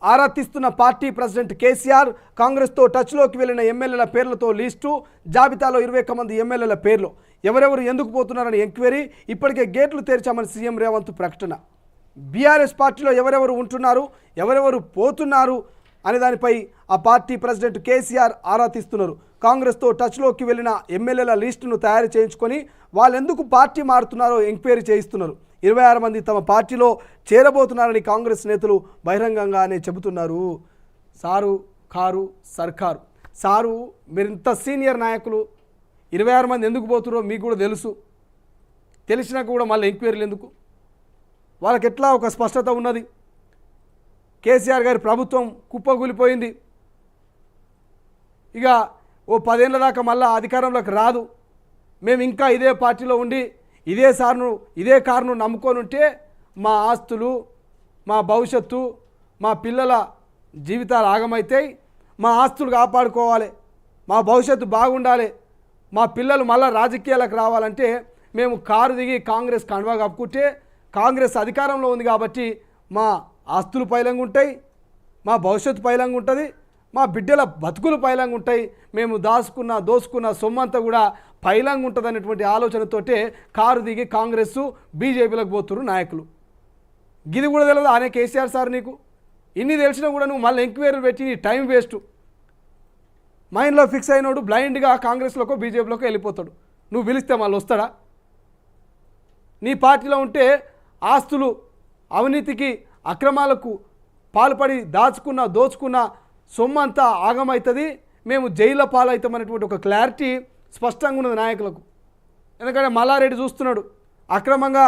ఆరా తీస్తున్న party president KCR కాంగ్రెస్తో టచ్లోకి వెళ్లిన ఎమ్మెల్యేల పేర్లతో లిస్టు జాబితాలో 21 మంది ఎమ్మెల్యేల పేర్లు ఎవరెవరు ఎందుకు పోతున్నారని ఎంక్వైరీ ఇప్పటికే గేట్లు తెరిచామని సీఎం రేవంత్ ప్రకటన బీఆర్ఎస్ పార్టీలో ఎవరెవరు ఉంటున్నారు ఎవరెవరు పోతున్నారు అనే దానిపై ఆ పార్టీ ప్రెసిడెంట్ కేసీఆర్ ఆరా తీస్తున్నారు కాంగ్రెస్తో టచ్లోకి వెళ్లిన ఎమ్మెల్యేల లిస్టును తయారు చేయించుకొని వాళ్ళు ఎందుకు పార్టీ మారుతున్నారో ఎంక్వైరీ చేయిస్తున్నారు 26 మంది తమ పార్టీలో చేరబోతున్నారని కాంగ్రెస్ నేతలు బహిరంగంగానే చెబుతున్నారు సారు కారు సర్కారు సారు మీరింత సీనియర్ నాయకులు 26 మంది ఎందుకు పోతున్నారో మీకు కూడా తెలుసు తెలిసినాక కూడా మళ్ళీ ఎంక్వైరీలు ఎందుకు వాళ్ళకి ఎట్లా ఒక స్పష్టత ఉన్నది కేసీఆర్ గారి ప్రభుత్వం కుప్పకూలిపోయింది ఇక ఓ 10 ఏళ్ల దాకా మళ్ళీ అధికారంలోకి రాదు మేము ఇంకా ఇదే పార్టీలో ఉండి ఇదే కారును నమ్ముకొని ఉంటే మా ఆస్తులు మా భవిష్యత్తు మా పిల్లల జీవితాలు ఆగమవుతాయి మా ఆస్తులు కాపాడుకోవాలి మా భవిష్యత్తు బాగుండాలి మా పిల్లలు మళ్ళీ రాజకీయాలకు రావాలంటే మేము కారు దిగి కాంగ్రెస్ కండువా కప్పుకుంటే కాంగ్రెస్ అధికారంలో ఉంది కాబట్టి మా ఆస్తులు పైలంగా ఉంటాయి మా భవిష్యత్తు పైలంగా ఉంటుంది మా బిడ్డల బతుకులు పైలంగా ఉంటాయి మేము దోసుకున్న సొమ్మంతా కూడా పైలంగా ఉంటుంది అనేటువంటి ఆలోచనతోటే కారు దిగి కాంగ్రెస్ బీజేపీలకు పోతున్నారు నాయకులు గిది కూడా తెలియదు అనే కేసీఆర్ సార్ నీకు ఇన్ని తెలిసినా కూడా నువ్వు మళ్ళీ ఎంక్వైరీలు పెట్టి నీ టైం వేస్ట్ మైండ్లో ఫిక్స్ అయినోడు బ్లైండ్గా కాంగ్రెస్లోకో బీజేపీలోకో వెళ్ళిపోతాడు నువ్వు పిలిస్తే మళ్ళీ వస్తాడా నీ పార్టీలో ఉంటే ఆస్తులు అవినీతికి అక్రమాలకు పాల్పడి దోచుకున్న సొమ్మంతా ఆగమవుతుంది మేము జైల్లో పాలవుతామనేటువంటి ఒక క్లారిటీ స్పష్టంగా ఉన్నది నాయకులకు ఎందుకంటే మల్లారెడ్డి చూస్తున్నాడు అక్రమంగా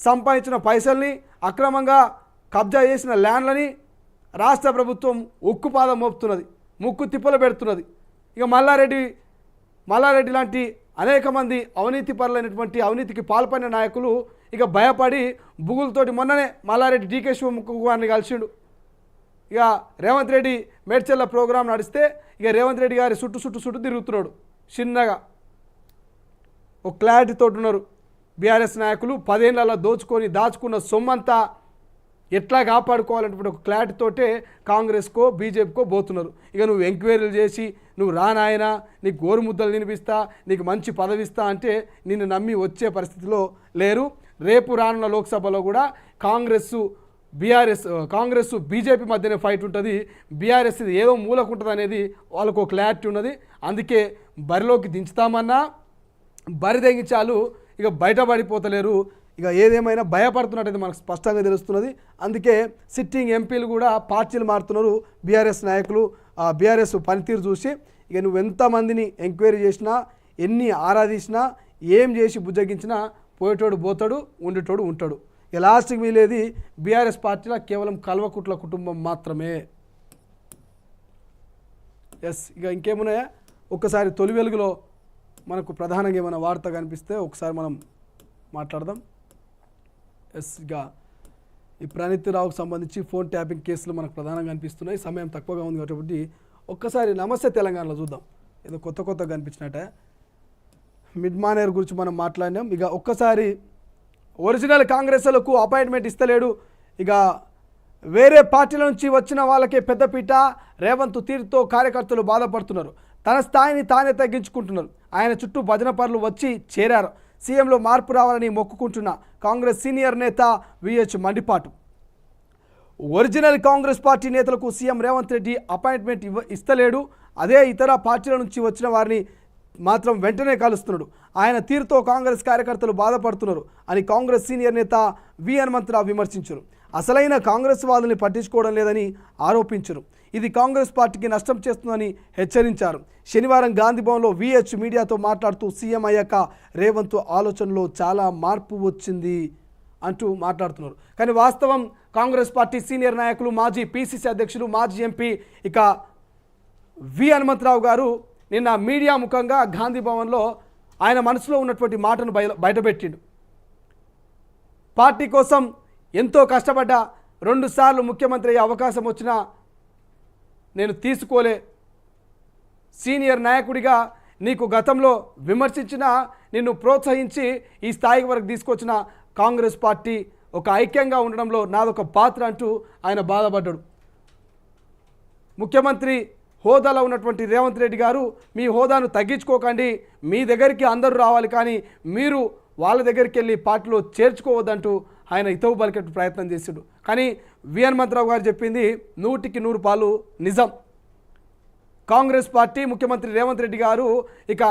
సంపాదించిన పైసల్ని అక్రమంగా కబ్జా చేసిన ల్యాండ్లని రాష్ట్ర ప్రభుత్వం ఉక్కుపాదం మోపుతున్నది ముక్కు తిప్పలు పెడుతున్నది ఇక మల్లారెడ్డి లాంటి అనేక మంది అవినీతి పరులైనటువంటి అవినీతికి పాల్పడిన నాయకులు ఇక భయపడి బుగులతోటి మొన్ననే మల్లారెడ్డి డీకే శివముఖ గారిని కలిసిండు ఇక రేవంత్ రెడ్డి మేడ్చల్ల ప్రోగ్రాం నడిస్తే ఇక రేవంత్ రెడ్డి గారి చుట్టూ తిరుగుతున్నాడు చిన్నగా ఒక క్లారిటీతో ఉన్నారు బీఆర్ఎస్ నాయకులు 10 ఏళ్లలో దాచుకున్న సొమ్మంతా ఎట్లా కాపాడుకోవాలనేటువంటి ఒక క్లారిటీతోటే కాంగ్రెస్కో బీజేపీకో పోతున్నారు ఇక నువ్వు ఎంక్వైరీలు చేసి నువ్వు రానాయనా నీకు గోరుముద్దలు తినిపిస్తా నీకు మంచి పదవిస్తా అంటే నిన్ను నమ్మి వచ్చే పరిస్థితిలో లేరు రేపు రానున్న లోక్సభలో కూడా కాంగ్రెస్ బీజేపీ మధ్యనే ఫైట్ ఉంటుంది బీఆర్ఎస్ ఇది ఏదో మూలకుంటుంది అనేది వాళ్ళకు ఒక క్లారిటీ ఉన్నది అందుకే బరిలోకి దించుతామన్నా బరి తెగించాలు ఇక బయటపడిపోతలేరు ఇక ఏదేమైనా భయపడుతున్నట్టయితే మనకు స్పష్టంగా తెలుస్తున్నది అందుకే సిట్టింగ్ ఎంపీలు కూడా పార్టీలు మారుతున్నారు బీఆర్ఎస్ నాయకులు బీఆర్ఎస్ పనితీరు చూసి ఇక నువ్వు ఎంతమందిని ఎంక్వైరీ చేసినా ఎన్ని ఆరాధించినా ఏం చేసి బుజ్జగించినా పోయేటోడు పోతాడు ఉండేటోడు ఉంటాడు ఇక లాస్ట్కి మిగిలేది బీఆర్ఎస్ పార్టీలో కేవలం కల్వకుట్ల కుటుంబం మాత్రమే ఇక ఇంకేమున్నాయా ఒక్కసారి తొలి వెలుగులో మనకు ప్రధానంగా ఏమైనా వార్త కనిపిస్తే ఒకసారి మనం మాట్లాడదాం ఇక ఈ ప్రణీత్ రావుకు సంబంధించి ఫోన్ ట్యాపింగ్ కేసులు మనకు ప్రధానంగా కనిపిస్తున్నాయి సమయం తక్కువగా ఉంది కాబట్టి ఒక్కసారి నమస్తే తెలంగాణలో చూద్దాం ఏదో కొత్తగా కనిపించినట్టే మిడ్ మానేర్ గురించి మనం మాట్లాడినాం ఇక ఒక్కసారి ఒరిజినల్ కాంగ్రెస్లకు అపాయింట్మెంట్ ఇస్తలేడు ఇక వేరే పార్టీల నుంచి వచ్చిన వాళ్ళకే పెద్దపీట రేవంత్ తీరుతో కార్యకర్తలు బాధపడుతున్నారు తన స్థాయిని తానే తగ్గించుకుంటున్నారు ఆయన చుట్టూ భజన పరులు వచ్చి చేరారు సీఎంలో మార్పు రావాలని మొక్కుకుంటున్న కాంగ్రెస్ సీనియర్ నేత విహెచ్ మండిపాటు ఒరిజినల్ కాంగ్రెస్ పార్టీ నేతలకు సీఎం రేవంత్ రెడ్డి అపాయింట్మెంట్ ఇస్తలేడు అదే ఇతర పార్టీల నుంచి వచ్చిన వారిని మాత్రం వెంటనే కలుస్తున్నాడు ఆయన తీరుతో కాంగ్రెస్ కార్యకర్తలు బాధపడుతున్నారు అని కాంగ్రెస్ సీనియర్ నేత వి హనుమంతరావు విమర్శించారు అసలైన కాంగ్రెస్ వాదుల్ని పట్టించుకోవడం లేదని ఆరోపించారు ఇది కాంగ్రెస్ పార్టీకి నష్టం చేస్తుందని హెచ్చరించారు శనివారం గాంధీభవన్లో విహెచ్ మీడియాతో మాట్లాడుతూ సీఎం అయ్యాక రేవంత్ ఆలోచనలో చాలా మార్పు వచ్చింది అంటూ మాట్లాడుతున్నారు కానీ వాస్తవం కాంగ్రెస్ పార్టీ సీనియర్ నాయకులు మాజీ పీసీసీ అధ్యక్షులు మాజీ ఎంపీ ఇక వి హనుమంతరావు గారు నిన్న మీడియా ముఖంగా గాంధీభవన్లో ఆయన మనసులో ఉన్నటువంటి మాటను బయటపెట్టిండు పార్టీ కోసం ఎంతో కష్టపడ్డా 2 సార్లు ముఖ్యమంత్రి అయ్యే అవకాశం వచ్చినా నేను తీసుకోలే సీనియర్ నాయకుడిగా నీకు గతంలో విమర్శించిన నిన్ను ప్రోత్సహించి ఈ స్థాయి వరకు తీసుకొచ్చిన కాంగ్రెస్ పార్టీ ఒక ఐక్యంగా ఉండడంలో నాదొక పాత్ర అంటూ ఆయన బాధపడ్డాడు ముఖ్యమంత్రి హోదాలో ఉన్నటువంటి రేవంత్ రెడ్డి గారు మీ హోదాను తగ్గించుకోకండి, మీ దగ్గరికి అందరూ రావాలి, కానీ మీరు వాళ్ళ దగ్గరికి వెళ్ళి పార్టీలో చేర్చుకోవద్దంటూ ఆయన హితవు పలికే ప్రయత్నం చేశాడు. కానీ విఎన్ మంత్రావు గారు చెప్పింది 100% నిజం. కాంగ్రెస్ పార్టీ ముఖ్యమంత్రి రేవంత్ రెడ్డి గారు ఇక